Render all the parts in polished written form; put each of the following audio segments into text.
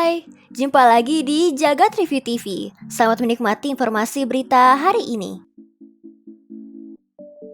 Hai, jumpa lagi di Jagat Review TV. Selamat menikmati informasi berita hari ini.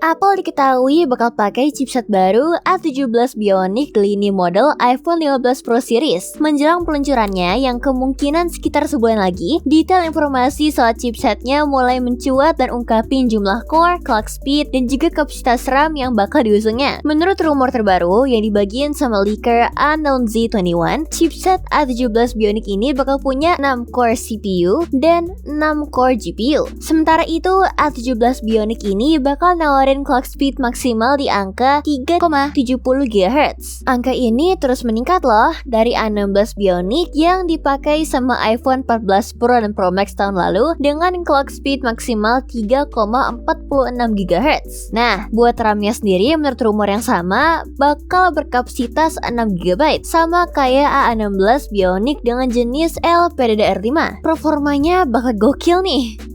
Apple diketahui bakal pakai chipset baru A17 Bionic di lini model iPhone 15 Pro Series. Menjelang peluncurannya yang kemungkinan sekitar sebulan lagi, detail informasi soal chipsetnya mulai mencuat dan ungkapin jumlah core, clock speed, dan juga kapasitas RAM yang bakal diusungnya. Menurut rumor terbaru yang dibagiin sama leaker Unknown Z21, chipset A17 Bionic ini bakal punya 6 core CPU dan 6 core GPU. Sementara itu, A17 Bionic ini bakal nawarin clock speed maksimal di angka 3,70 GHz. Angka ini terus meningkat loh dari A16 Bionic yang dipakai sama iPhone 14 Pro dan Pro Max tahun lalu dengan clock speed maksimal 3,46 GHz. Nah, buat RAM-nya sendiri menurut rumor yang sama bakal berkapasitas 6 GB sama kayak A16 Bionic dengan jenis LPDDR5. Performanya bakal gokil nih.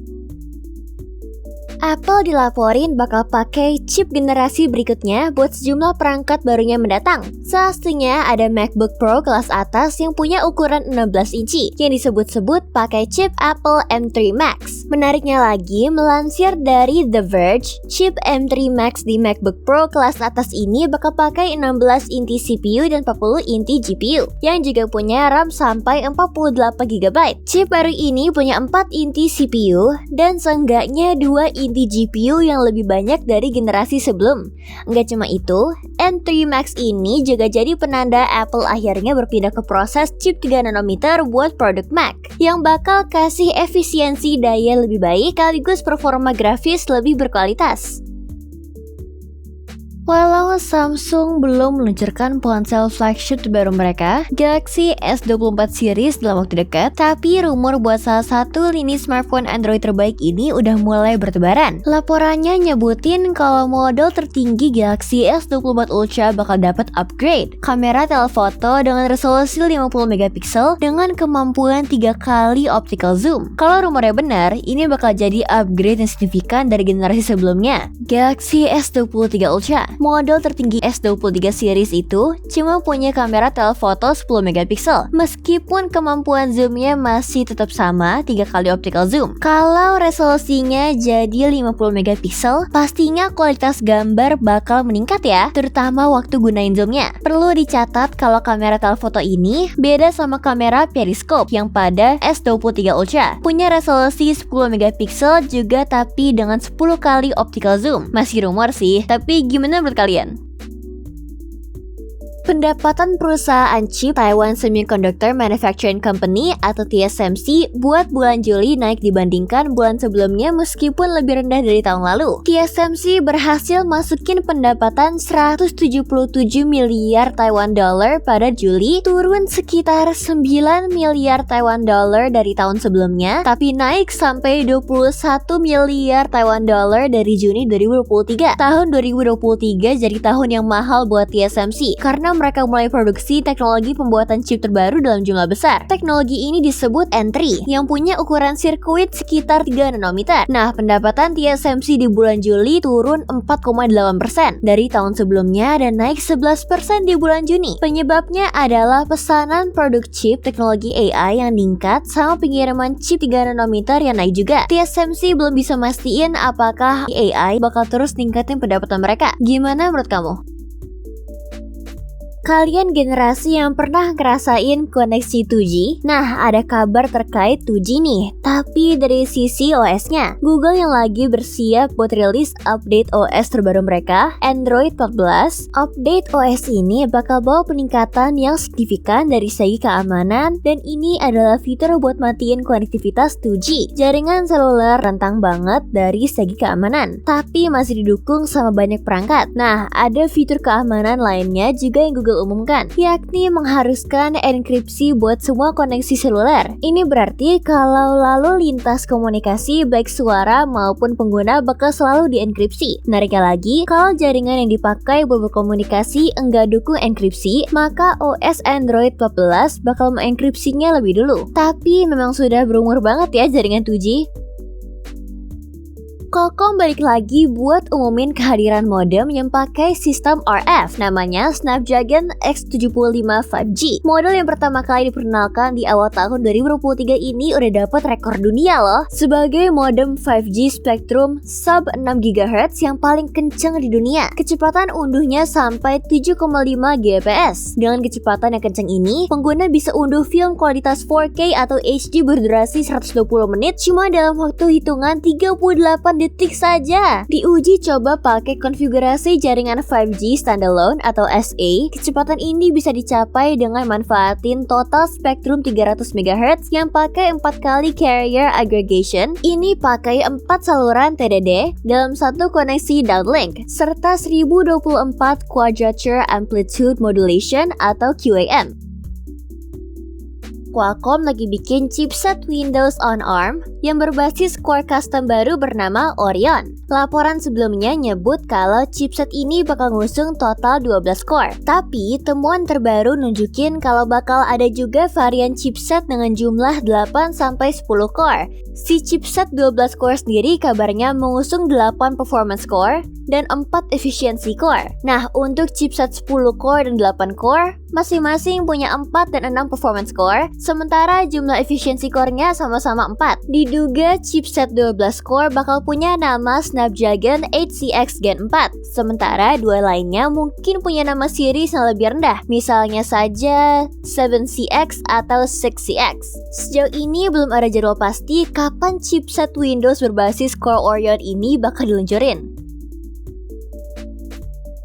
Apple dilaporin bakal pakai chip generasi berikutnya buat sejumlah perangkat barunya mendatang. Salah ada MacBook Pro kelas atas yang punya ukuran 16 inci yang disebut-sebut pakai chip Apple M3 Max. Menariknya lagi, melansir dari The Verge, chip M3 Max di MacBook Pro kelas atas ini bakal pakai 16 inti CPU dan 40 inti GPU yang juga punya RAM sampai 48 GB. Chip baru ini punya 4 inti CPU dan seenggaknya 2 inti GPU yang lebih banyak dari generasi sebelum. Nggak cuma itu, M3 Max ini juga jadi penanda Apple akhirnya berpindah ke proses chip 3 nanometer buat produk Mac yang bakal kasih efisiensi daya lebih baik sekaligus performa grafis lebih berkualitas. Walau Samsung belum meluncurkan ponsel flagship terbaru mereka, Galaxy S24 series dalam waktu dekat, tapi rumor buat salah satu lini smartphone Android terbaik ini udah mulai bertebaran. Laporannya nyebutin kalau model tertinggi Galaxy S24 Ultra bakal dapat upgrade kamera telefoto dengan resolusi 50 megapiksel dengan kemampuan 3 kali optical zoom. Kalau rumornya benar, ini bakal jadi upgrade yang signifikan dari generasi sebelumnya, Galaxy S23 Ultra. Model tertinggi S23 series itu cuma punya kamera telefoto 10 megapiksel, meskipun kemampuan zoomnya masih tetap sama 3 kali optical zoom. Kalau resolusinya jadi 50 megapiksel, pastinya kualitas gambar bakal meningkat ya, terutama waktu gunain zoomnya. Perlu dicatat kalau kamera telefoto ini beda sama kamera periscope yang pada S23 Ultra. Punya resolusi 10 megapiksel juga tapi dengan 10 kali optical zoom. Masih rumor sih, tapi gimana menurut kalian? Pendapatan perusahaan chip Taiwan Semiconductor Manufacturing Company atau TSMC buat bulan Juli naik dibandingkan bulan sebelumnya meskipun lebih rendah dari tahun lalu. TSMC berhasil masukin pendapatan 177 miliar Taiwan dollar pada Juli, turun sekitar 9 miliar Taiwan dollar dari tahun sebelumnya, tapi naik sampai 21 miliar Taiwan dollar dari Juni 2023. Tahun 2023 jadi tahun yang mahal buat TSMC karena mereka mulai produksi teknologi pembuatan chip terbaru dalam jumlah besar. Teknologi ini disebut N3 yang punya ukuran sirkuit sekitar 3 nanometer. Nah, pendapatan TSMC di bulan Juli turun 4,8% dari tahun sebelumnya dan naik 11% di bulan Juni. Penyebabnya adalah pesanan produk chip teknologi AI yang meningkat sama pengiriman chip 3 nanometer yang naik juga. TSMC belum bisa mastiin apakah AI bakal terus ningkatin pendapatan mereka. Gimana menurut kamu? Kalian generasi yang pernah ngerasain koneksi 2G? Nah, ada kabar terkait 2G nih, tapi dari sisi OS-nya. Google yang lagi bersiap buat rilis update OS terbaru mereka, Android 14. Update OS ini bakal bawa peningkatan yang signifikan dari segi keamanan, dan ini adalah fitur buat matiin konektivitas 2G. Jaringan seluler rentang banget dari segi keamanan, tapi masih didukung sama banyak perangkat. Nah, ada fitur keamanan lainnya juga yang Google umumkan, yakni mengharuskan enkripsi buat semua koneksi seluler. Ini berarti kalau lalu lintas komunikasi baik suara maupun pengguna bakal selalu dienkripsi. Menariknya lagi, kalau jaringan yang dipakai buat berkomunikasi enggak dukung enkripsi, maka OS Android 14 bakal mengenkripsinya lebih dulu. Tapi memang sudah berumur banget ya jaringan 2G. Qualcomm balik lagi buat umumin kehadiran modem yang pakai sistem RF namanya Snapdragon X75 5G. Model yang pertama kali diperkenalkan di awal tahun 2023 ini udah dapat rekor dunia loh sebagai modem 5G spektrum sub 6 GHz yang paling kenceng di dunia. Kecepatan unduhnya sampai 7,5 Gbps. Dengan kecepatan yang kenceng ini, pengguna bisa unduh film kualitas 4K atau HD berdurasi 120 menit cuma dalam waktu hitungan 38 detik saja. Diuji coba pakai konfigurasi jaringan 5G standalone atau SA. Kecepatan ini bisa dicapai dengan manfaatin total spektrum 300 MHz yang pakai 4 kali carrier aggregation. Ini pakai 4 saluran TDD dalam satu koneksi downlink serta 1024 quadrature amplitude modulation atau QAM. Qualcomm lagi bikin chipset Windows on ARM yang berbasis core custom baru bernama Orion. Laporan sebelumnya nyebut kalau chipset ini bakal ngusung total 12 core. Tapi temuan terbaru nunjukin kalau bakal ada juga varian chipset dengan jumlah 8-10 core. Si chipset 12 core sendiri kabarnya mengusung 8 performance core dan 4 efficiency core. Nah, untuk chipset 10 core dan 8 core, masing-masing punya 4 dan 6 performance core, sementara jumlah efficiency core-nya sama-sama 4. Diduga chipset 12 core bakal punya nama Snapdragon 8cx Gen 4, sementara dua lainnya mungkin punya nama series yang lebih rendah, misalnya saja 7cx atau 6cx. Sejauh ini belum ada jadwal pasti kapan chipset Windows berbasis Core Orion ini bakal diluncurin.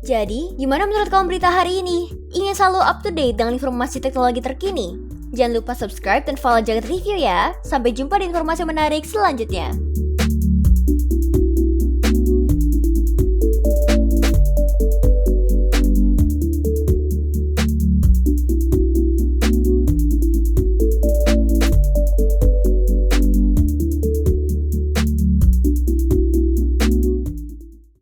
Jadi, gimana menurut kamu berita hari ini? Ingin selalu up to date dengan informasi teknologi terkini? Jangan lupa subscribe dan follow Jagat Review ya. Sampai jumpa di informasi menarik selanjutnya.